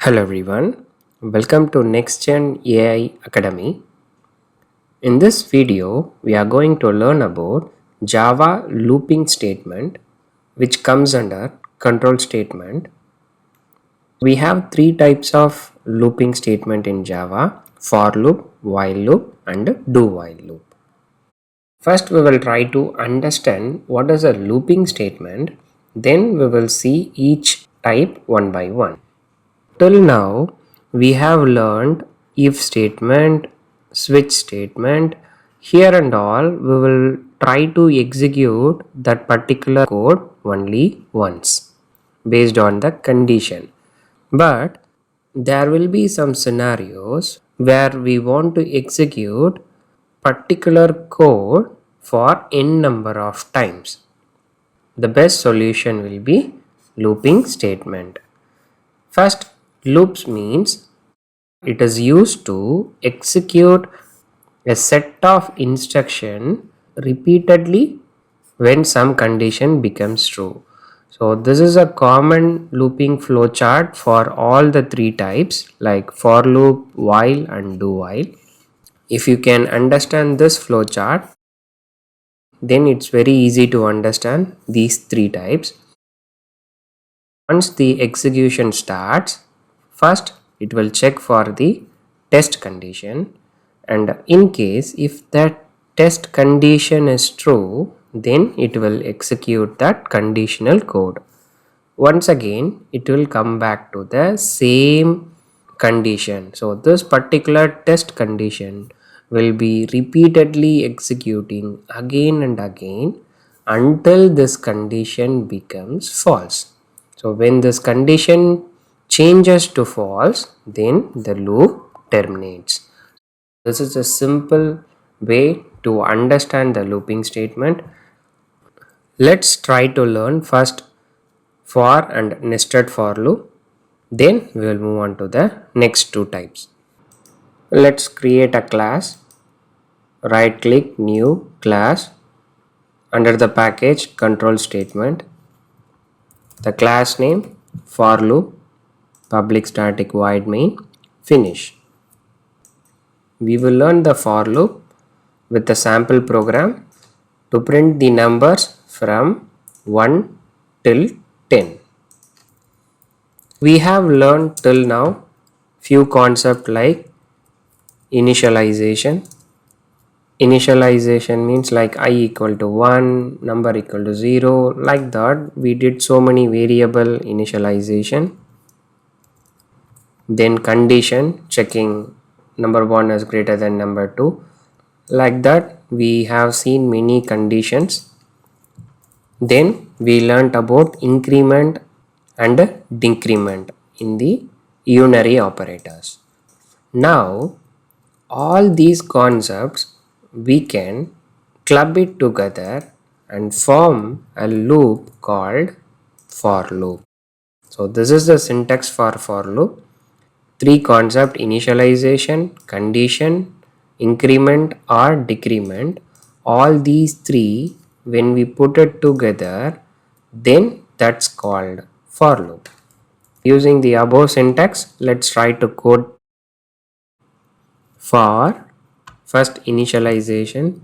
Hello everyone, welcome to NextGen AI Academy. In this video, we are going to learn about Java looping statement, which comes under control statement. We have three types of looping statement in Java: for loop, while loop, and do while loop. First, we will try to understand what is a looping statement. Then we will see each type one by one. Till now, we have learned if statement, switch statement. Here and all, we will try to execute that particular code only once based on the condition. But there will be some scenarios where we want to execute particular code for n number of times. The best solution will be looping statement. First, loops means it is used to execute a set of instruction repeatedly when some condition becomes true. So this is a common looping flowchart for all the three types like for loop, while and do while. If you can understand this flowchart, then it's very easy to understand these three types. Once the execution starts, first it will check for the test condition, and in case if that test condition is true, then it will execute that conditional code. Once again, it will come back to the same condition. So this particular test condition will be repeatedly executing again and again until this condition becomes false. So when this condition changes to false, then the loop terminates. This is a simple way to understand the looping statement. Let's try to learn first for and nested for loop. Then we will move on to the next two types. Let's create a class. Right click, new class. Under the package, control statement. The class name, for loop, public static void main, finish. We will learn the for loop with the sample program to print the numbers from 1 till 10. We have learned till now few concepts like initialization. Initialization means like I equal to 1, number equal to 0, like that. We did so many variable initialization. Then condition, checking number 1 is greater than number 2. Like that, we have seen many conditions. Then we learnt about increment and decrement in the unary operators. Now, all these concepts we can club it together and form a loop called for loop. So this is the syntax for loop. Three concept: initialization, condition, increment or decrement. All these three, when we put it together, then that's called for loop. Using the above syntax, let's try to code for first initialization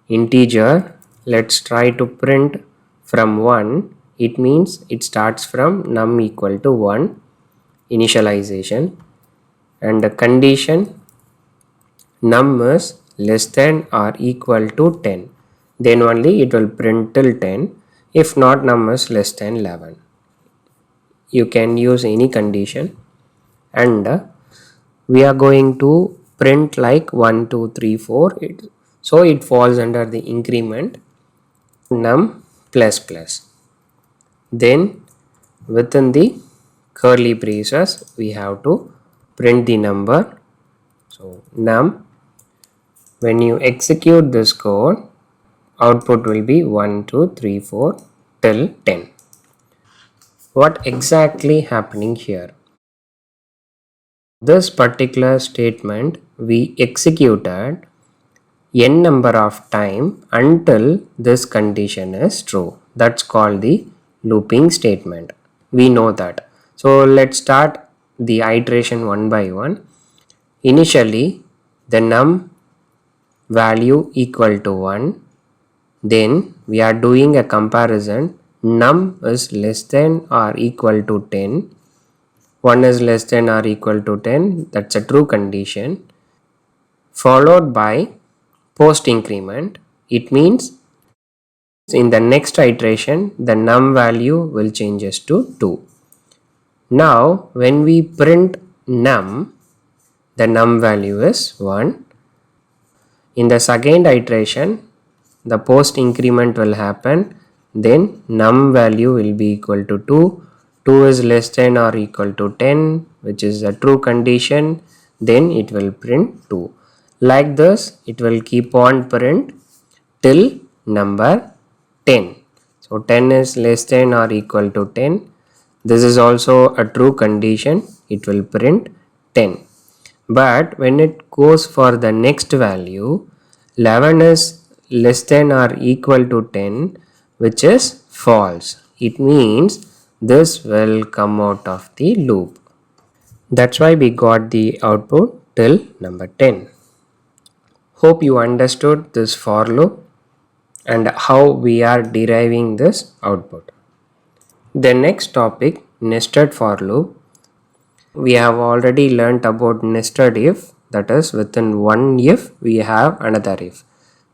integer. Let's try to print from 1. It means it starts from num equal to 1 initialization, and the condition num is less than or equal to 10, then only it will print till 10. If not, num is less than 11. You can use any condition, and we are going to print like 1 2 3 4. So it falls under the increment num plus plus. Then within the curly braces we have to print the number. So num, when you execute this code, output will be 1 2 3 4 till 10. What exactly happening here? This particular statement we executed n number of time until this condition is true. That's called the looping statement. We know that. So let's start the iteration one by one. Initially, the num value equal to 1. Then we are doing a comparison. Num is less than or equal to 10. 1 is less than or equal to 10. That's a true condition. Followed by post increment. It means in the next iteration the num value will changes to 2. Now when we print num, the num value is 1. In the second iteration, the post increment will happen. Then num value will be equal to 2. 2 is less than or equal to 10, which is a true condition. Then it will print 2. Like this, it will keep on print till number 10. So 10 is less than or equal to 10. This is also a true condition. It will print 10. But when it goes for the next value, 11 is less than or equal to 10, which is false. It means this will come out of the loop. That's why we got the output till number 10. Hope you understood this for loop and how we are deriving this output. The next topic, nested for loop. We have already learnt about nested if, that is within one if we have another if.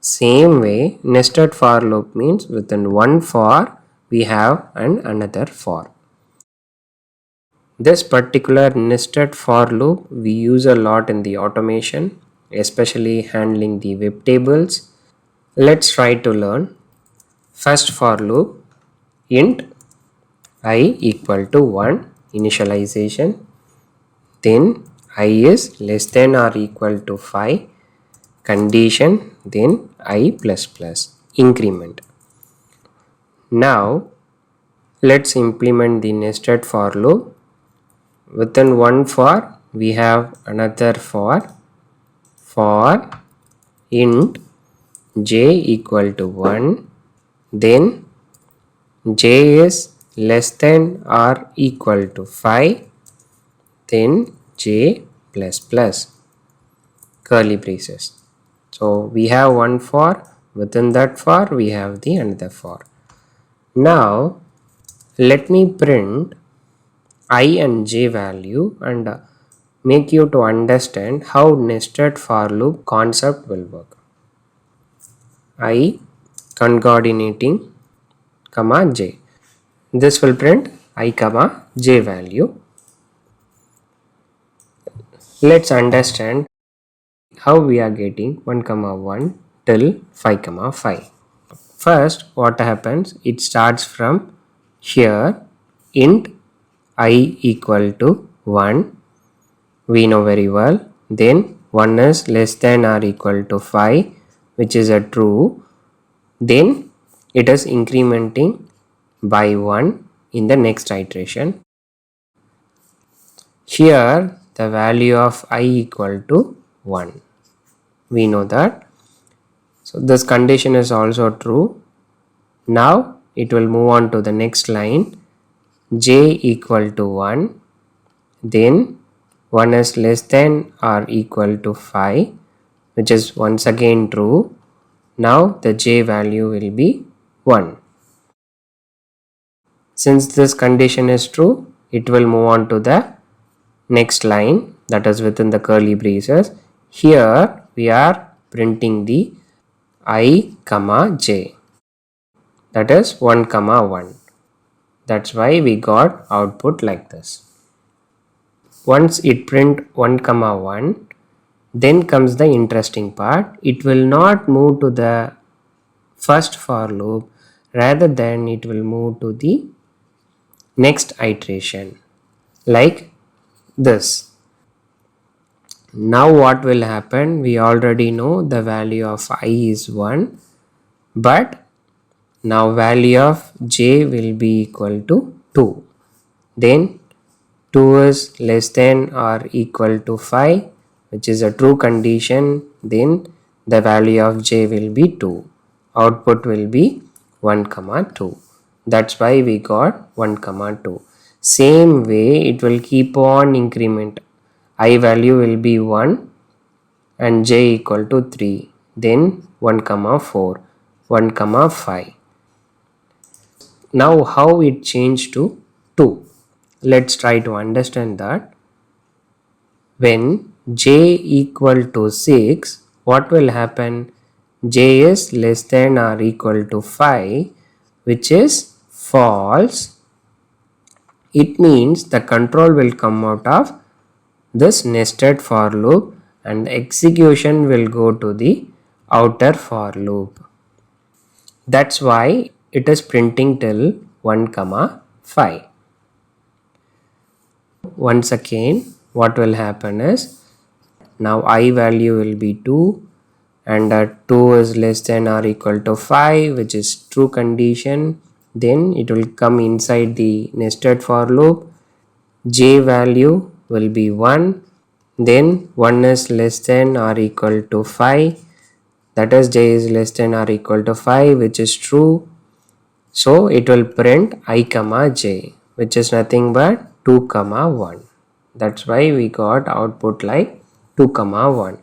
Same way, nested for loop means within one for we have another for. This particular nested for loop we use a lot in the automation, especially handling the web tables. Let's try to learn. First for loop, int I equal to 1 initialization. Then I is less than or equal to 5 condition, then I plus plus increment. Now let's implement the nested for loop. Within one for we have another for int j equal to 1, then j is less than or equal to 5, then j plus plus curly braces. So we have one for, within that for we have the another for. Now let me print I and j value and make you to understand how nested for loop concept will work. I concatenating comma j. This will print I comma j value. Let's understand how we are getting 1 comma 1 till 5 comma 5. First what happens, it starts from here, int I equal to 1, we know very well. Then 1 is less than or equal to 5, which is a true. Then it is incrementing by 1 in the next iteration. Here the value of I equal to 1, we know that. So this condition is also true. Now it will move on to the next line, j equal to 1, then 1 is less than or equal to 5, which is once again true. Now the j value will be 1. Since this condition is true, it will move on to the next line, that is within the curly braces. Here we are printing the I comma j, that is 1 comma 1. That's why we got output like this. Once it print 1 comma 1, then comes the interesting part. It will not move to the first for loop, rather than it will move to the next iteration like this. Now what will happen, we already know the value of I is 1, but now value of j will be equal to 2. Then 2 is less than or equal to 5, which is a true condition. Then the value of j will be 2. Output will be 1 comma 2. That's why we got 1 comma 2. Same way it will keep on increment. I value will be 1 and j equal to 3, then 1 comma 4, 1 comma 5. Now how it changed to 2? Let's try to understand that. When j equal to 6, what will happen? J is less than or equal to 5, which is false. It means the control will come out of this nested for loop and the execution will go to the outer for loop. That's why it is printing till 1 comma 5. Once again, what will happen is, now I value will be 2 and 2 is less than or equal to 5, which is true condition. Then it will come inside the nested for loop. J value will be 1, then 1 is less than or equal to 5, that is j is less than or equal to 5, which is true. So it will print I comma j, which is nothing but 2 comma 1. That's why we got output like 2 comma 1.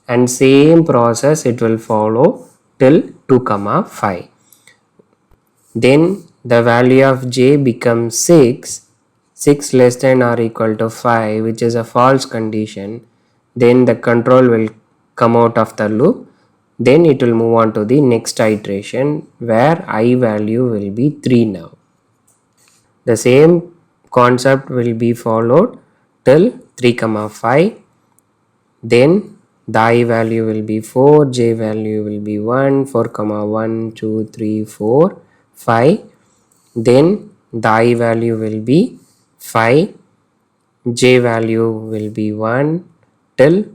And same process it will follow till 2 comma 5. Then the value of j becomes 6 less than or equal to 5, which is a false condition. Then the control will come out of the loop. Then it will move on to the next iteration where I value will be 3 now. The same concept will be followed till 3 comma 5. Then the I value will be 4, j value will be 1, 4 comma 1, 2, 3, 4, 5. Then the I value will be 5, j value will be 1 till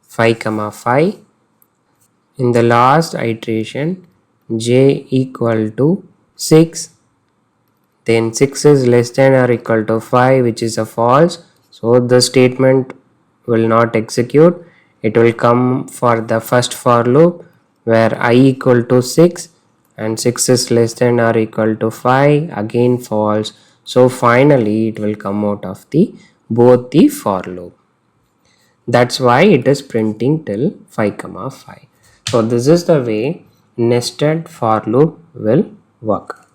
5 comma 5. In the last iteration, j equal to 6, then 6 is less than or equal to 5, which is a false. So the statement will not execute. It will come for the first for loop where I equal to 6 and 6 is less than or equal to 5, again false. So finally it will come out of the both the for loop. That's why it is printing till 5 comma 5. So this is the way nested for loop will work.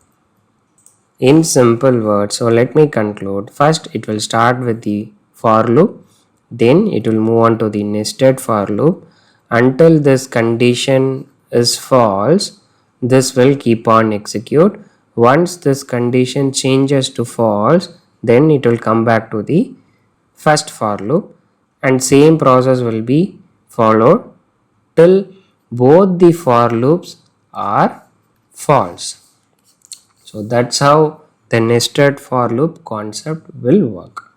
In simple words, so let me conclude. First it will start with the for loop, then it will move on to the nested for loop. Until this condition is false, this will keep on execute. Once this condition changes to false, then it will come back to the first for loop, and same process will be followed till both the for loops are false. So that's how the nested for loop concept will work.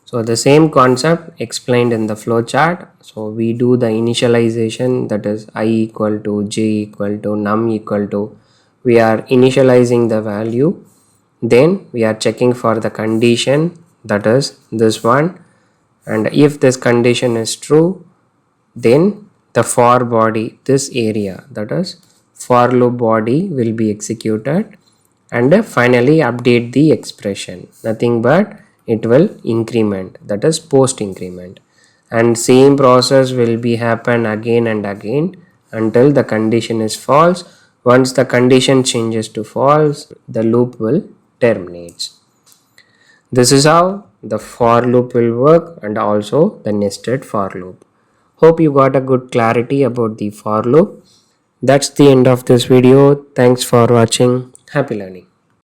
So the same concept explained in the flowchart. So we do the initialization, that is I equal to j equal to num equal to, we are initializing the value, then we are checking for the condition, that is this one, and if this condition is true, then the for body, this area, that is for loop body will be executed, and finally update the expression, nothing but it will increment, that is post increment, and same process will be happen again and again until the condition is false. Once the condition changes to false, the loop will terminate. This is how the for loop will work and also the nested for loop. Hope you got a good clarity about the for loop. That's the end of this video. Thanks for watching. Happy learning.